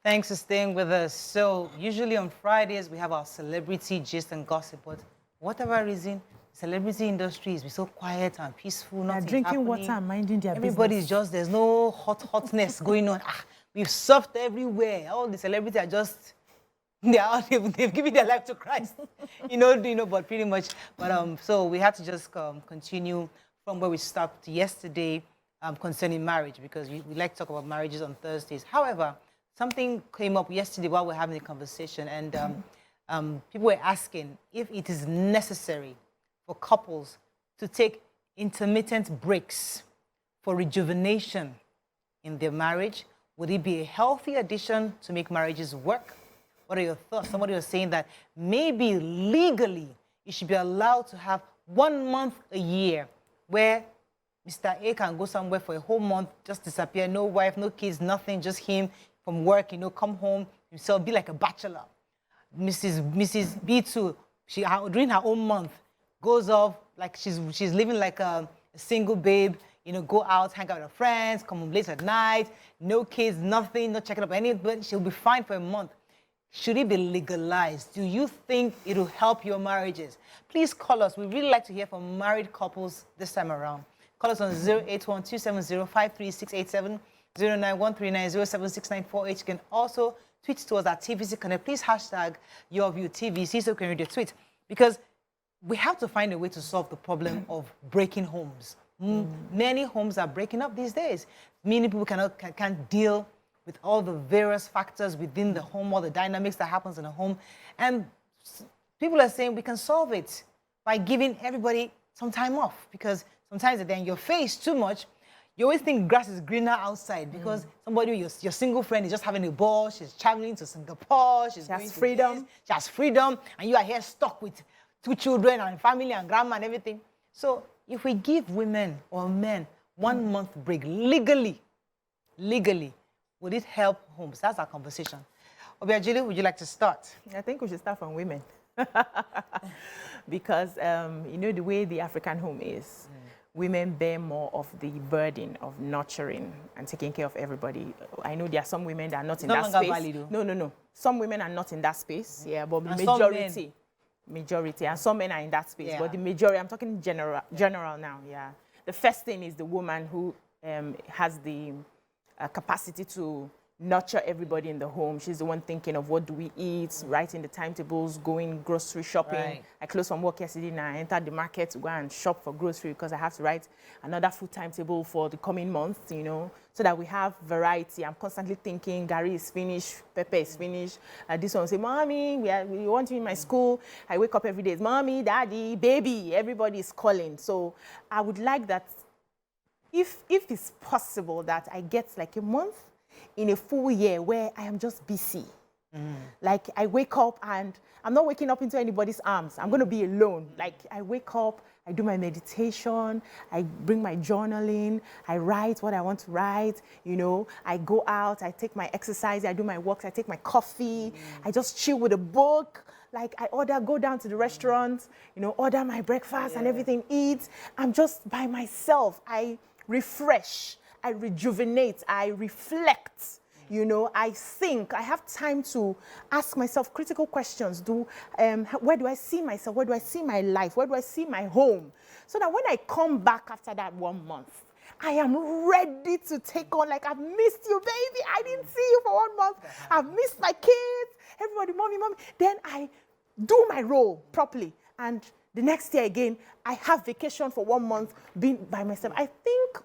Thanks for staying with us. So usually on Fridays, we have our celebrity gist and gossip, but whatever reason, celebrity industry is so quiet and peaceful. They're Nothing's drinking happening. water and minding their Everybody's business. just, there's no hotness going on. We've surfed everywhere. All the celebrities are just, they've given their life to Christ. But pretty much. But so we had to just continue from where we stopped yesterday concerning marriage, because we like to talk about marriages on Thursdays. However, something came up yesterday while we were having a conversation, and people were asking if it is necessary for couples to take intermittent breaks for rejuvenation in their marriage. Would it be a healthy addition to make marriages work? What are your thoughts? Somebody was saying that maybe legally you should be allowed to have 1 month a year where Mr. A can go somewhere for a whole month, just disappear, no wife, no kids, nothing, just him from work, come home himself, be like a bachelor. Mrs. B too, during her own month, goes off like she's living like a single babe, go out, hang out with her friends, come home late at night, no kids, nothing, not checking up anybody, she'll be fine for a month. Should it be legalized? Do you think it'll help your marriages? Please call us. We'd really like to hear from married couples this time around. Call us on 081-270-53687, 09139076948. You can also tweet to us at TVC Connect. Please hashtag Yourview TVC so you can read your tweet. Because we have to find a way to solve the problem of breaking homes. Many homes are breaking up these days. Many people can't deal with all the various factors within the home, all the dynamics that happens in a home. And people are saying we can solve it by giving everybody some time off, because sometimes they're in your face too much. You always think grass is greener outside because somebody, your single friend, is just having a ball, she's traveling to Singapore, she has freedom. She has freedom, and you are here stuck with 2 children and family and grandma and everything. So if we give women or men 1 month break legally, would it help homes? That's our conversation. Obiajili, would you like to start? I think we should start from women. Because, the way the African home is, women bear more of the burden of nurturing and taking care of everybody. I know there are some women that are not in that space. Valid, no. Some women are not in that space, but the majority, and some men are in that space, but the majority, I'm talking general now, The first thing is the woman who has the capacity to nurture everybody in the home. She's the one thinking of what do we eat, writing the timetables, going grocery shopping. Right. I closed from work yesterday and I entered the market to go and shop for grocery because I have to write another full timetable for the coming month, so that we have variety. I'm constantly thinking, Gary is finished, Pepe is finished. This one will say, Mommy, we want you in my school. I wake up every day, Mommy, Daddy, baby, everybody is calling. So I would like that if it's possible that I get like a month in a full year where I am just busy. Like I wake up and I'm not waking up into anybody's arms. I'm going to be alone. Like I wake up, I do my meditation, I bring my journaling, I write what I want to write, I go out, I take my exercise, I do my walks, I take my coffee, I just chill with a book. Like I go down to the restaurant, order my breakfast and everything, eat. I'm just by myself. I refresh, I rejuvenate, I reflect, I think, I have time to ask myself critical questions. Where do I see myself? Where do I see my life? Where do I see my home? So that when I come back after that 1 month, I am ready to take on, like, I've missed you, baby. I didn't see you for 1 month. I've missed my kids. Everybody, mommy. Then I do my role properly. And the next year again, I have vacation for 1 month being by myself. I think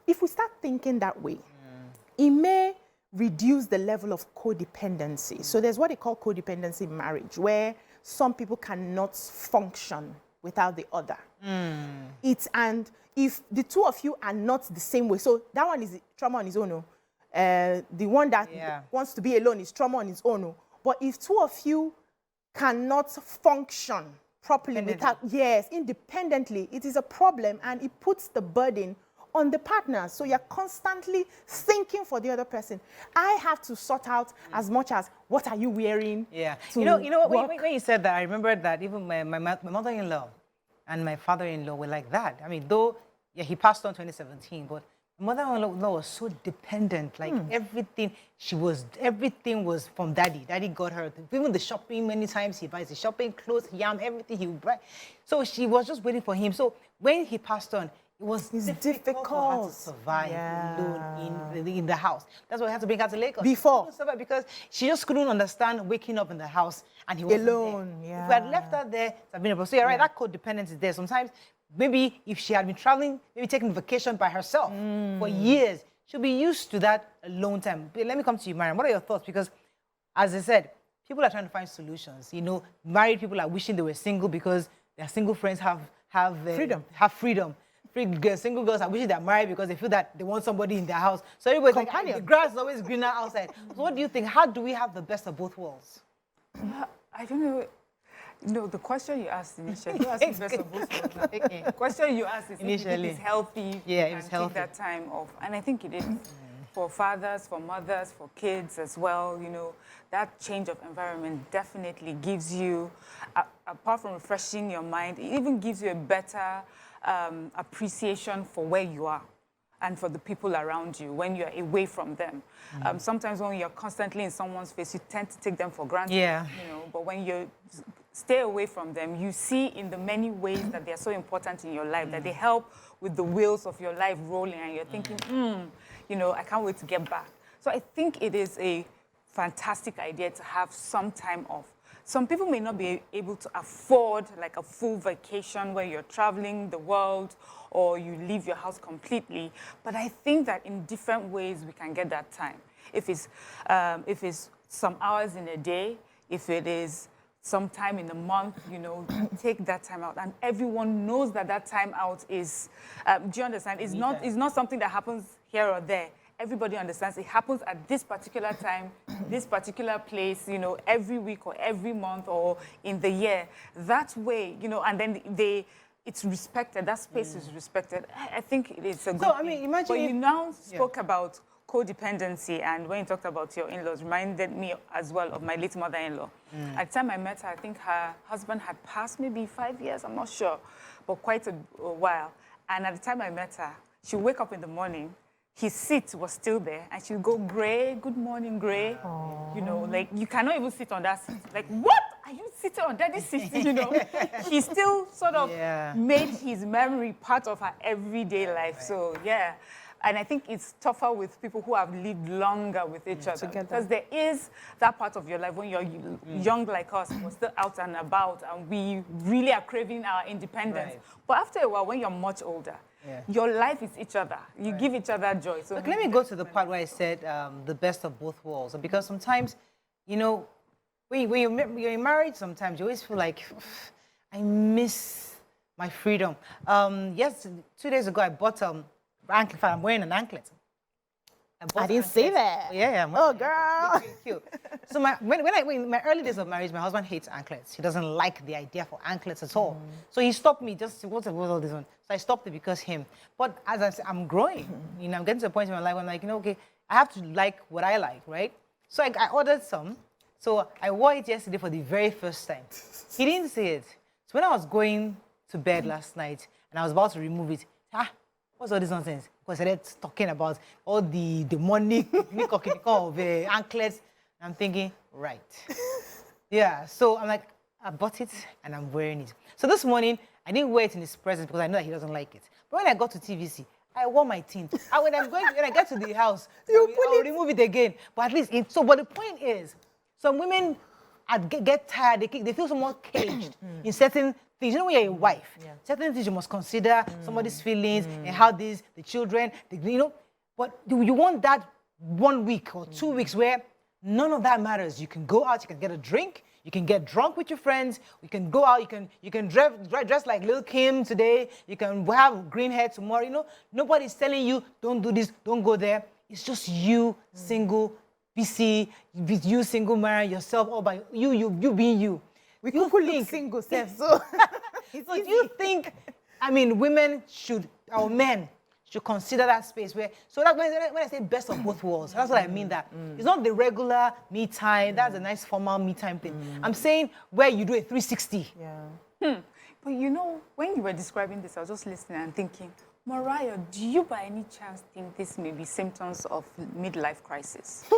if we start thinking that way, it may reduce the level of codependency. So there's what they call codependency in marriage, where some people cannot function without the other. And if the two of you are not the same way, so that one is trauma on his own. The one that wants to be alone is trauma on his own. But if two of you cannot function properly independently, it is a problem, and it puts the burden on the partner. So you're constantly thinking for the other person. I have to sort out as much as what are you wearing. Yeah. When you said that, I remembered that even my mother-in-law and my father-in-law were like that. I mean, though he passed on 2017, but mother-in-law was so dependent. Like everything was from daddy. Daddy got her. Even the shopping, many times he buys the shopping, clothes, yam, everything he would buy. So she was just waiting for him. So when he passed on, it was difficult for her to survive alone in the house. That's why I had to bring her to Lagos. Before. Because she just couldn't understand waking up in the house and he was alone. There. Yeah. If we had left her there, it's been able. So you're right, that codependence is there. Sometimes, maybe if she had been traveling, maybe taking vacation by herself for years, she'll be used to that alone time. But let me come to you, Mariam. What are your thoughts? Because, as I said, people are trying to find solutions. You know, married people are wishing they were single because their single friends have freedom. Single girls are wishing they're married because they feel that they want somebody in their house. So everybody's like, the grass is always greener outside. So what do you think? How do we have the best of both worlds? I don't know. No, the question you asked initially, you asked the best of both worlds. The question you asked is initially, if it is healthy, take that time off. And I think it is. For fathers, for mothers, for kids as well, you know, that change of environment definitely gives you, apart from refreshing your mind, it even gives you a better appreciation for where you are and for the people around you when you're away from them. Sometimes when you're constantly in someone's face, you tend to take them for granted. Yeah. You know, but when you stay away from them, you see in the many ways that they're so important in your life, that they help with the wheels of your life rolling, and you're thinking, you know, I can't wait to get back. So I think it is a fantastic idea to have some time off. Some people may not be able to afford like a full vacation where you're traveling the world or you leave your house completely. But I think that in different ways we can get that time. If it's some hours in a day, if it is some time in a month, you know, take that time out. And everyone knows that that time out is, do you understand? It's not something that happens here or there. Everybody understands it happens at this particular time, this particular place, you know, every week or every month or in the year. That way, you know, and then it's respected. That space is respected. I think it's a good thing. I mean, imagine but you now spoke about codependency, and when you talked about your in-laws, reminded me as well of my late mother-in-law. At the time I met her, I think her husband had passed maybe 5 years, I'm not sure, but quite a while. And at the time I met her, she'd wake up in the morning, his seat was still there, and she'd go, Gray, good morning, Gray. Aww. You know, like, you cannot even sit on that seat. Like, what? Are you sitting on daddy's seat? You know, he still sort of made his memory part of her everyday life. So, yeah. And I think it's tougher with people who have lived longer with each other. Because there is that part of your life when you're young like us, we're still out and about, and we really are craving our independence. But after a while, when you're much older, your life is each other. You give each other joy. So let me go to the part where I said the best of both worlds. Because sometimes, you know, when you're married, sometimes you always feel like, I miss my freedom. 2 days ago, I bought anklet. I'm wearing an anklet. I didn't see that. Yeah. Oh, girl. Cute. So in my early days of marriage, my husband hates anklets. He doesn't like the idea for anklets at all. So he stopped me. Just what's all this one? So I stopped it because him. But as I said, I'm growing. You know, I'm getting to a point in my life where I'm like, you know, okay, I have to like what I like, right? So I ordered some. So I wore it yesterday for the very first time. He didn't see it. So when I was going to bed last night and I was about to remove it, what's all this nonsense? Because I started talking about all the demonic of anklets. I'm thinking, right. Yeah, so I'm like, I bought it and I'm wearing it. So this morning, I didn't wear it in his presence because I know that he doesn't like it. But when I got to TVC, I wore my team. And when I get to the house, I'll remove it again. But at least, but the point is, some women get tired, they feel somewhat caged in certain things. You know, when you're a wife, certain things you must consider, somebody's feelings, and how the children, you know. But you want that 1 week or 2 weeks where none of that matters. You can go out, you can get a drink, you can get drunk with your friends, you can go out, you can dress like Lil' Kim today, you can have green hair tomorrow. You know, nobody's telling you, don't do this, don't go there. It's just you, single, BC, with you, single man, yourself, all by you being you. We could think single self, so so do you think, I mean, women should, or men should consider that space where, so that when I say best of both worlds, that's what I mean, that it's not the regular me time, that's a nice formal me time thing. I'm saying where you do a 360. But you know, when you were describing this, I was just listening and thinking, Morayo, do you by any chance think this may be symptoms of midlife crisis?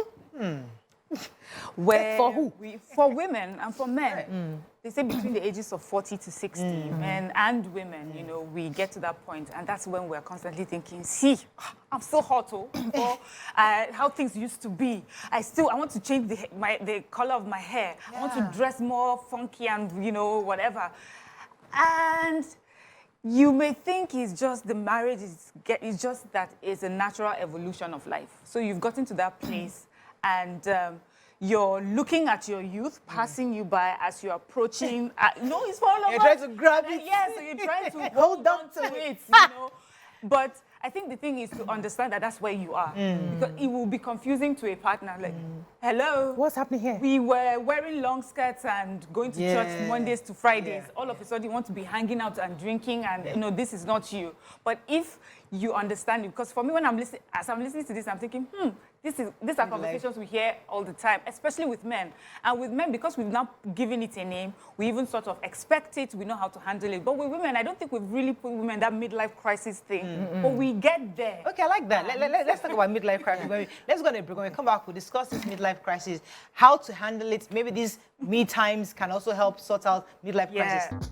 Where for who? For women and for men. They say between the ages of 40 to 60, men and women, you know, we get to that point, and that's when we're constantly thinking, see, I'm so hot, or how things used to be. I want to change the color of my hair. Yeah. I want to dress more funky and, you know, whatever. And you may think it's just the marriage is just that it's a natural evolution of life. So you've gotten to that place, and you're looking at your youth passing you by as you're approaching. No, it's for all of us. You're trying to grab it. Yes, so you're trying to hold on to it, you know. But I think the thing is to understand that that's where you are. Because it will be confusing to a partner. Like, hello? What's happening here? We were wearing long skirts and going to church Mondays to Fridays. All of a sudden, you want to be hanging out and drinking, and, you know, this is not you. But if you understand it, because for me, when as I'm listening to this, I'm thinking, these are conversations we hear all the time, especially with men. And with men, because we've now given it a name, we even sort of expect it, we know how to handle it. But with women, I don't think we've really put women in that midlife crisis thing. But we get there. Okay, I like that. Let's talk about midlife crisis. Let's go on a break. When we come back, we'll discuss this midlife crisis, how to handle it. Maybe these me times can also help sort out midlife crisis.